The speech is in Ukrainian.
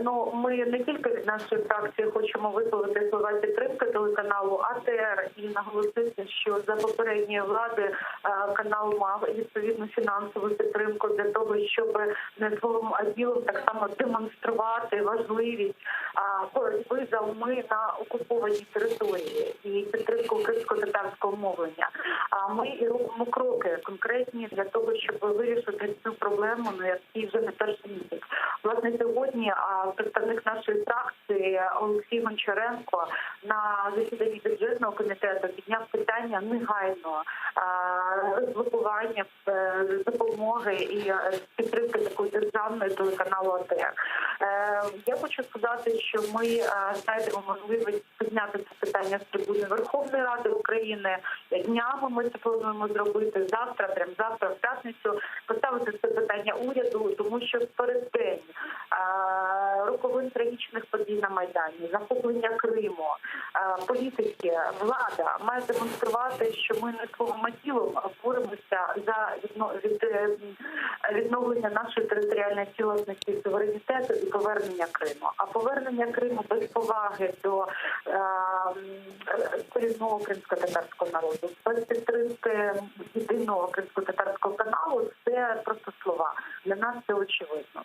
Ну, ми не тільки від нашої фракції хочемо висловити слова підтримки телеканалу АТР і наголосити, що за попередньої влади канал мав відповідну фінансову підтримку для того, щоб не словом, а ділом так само демонструвати важливість боротьби за уми на окупованій території і підтримку кримсько-татарського мовлення. А ми і робимо кроки конкретні для того, щоб вирішити цю проблему, якій вже не перший місяць. Власне, сьогодні представник нашої фракції Олексій Гончаренко на засіданні бюджетного комітету підняв питання негайного розблокування допомоги і підтримки такої державної телеканалу АТР. Я хочу сказати, що ми знайдемо можливість підняти це питання з трибуни Верховної Ради України. Днями ми це плануємо зробити завтра, прямо завтра, в п'ятницю, поставити це питання уряду, тому що переддень роковин трагічних подій на Майдані, захоплення Криму, політики, влада має демонструвати, що ми не словом, а тілом боремося за відновлення нашої територіальної цілісності, суверенітету і повернення Криму. А повернення Криму без поваги до корінного кримсько-татарського народу, без підтримки єдиного кримсько-татарського каналу – це просто слова. Для нас це очевидно.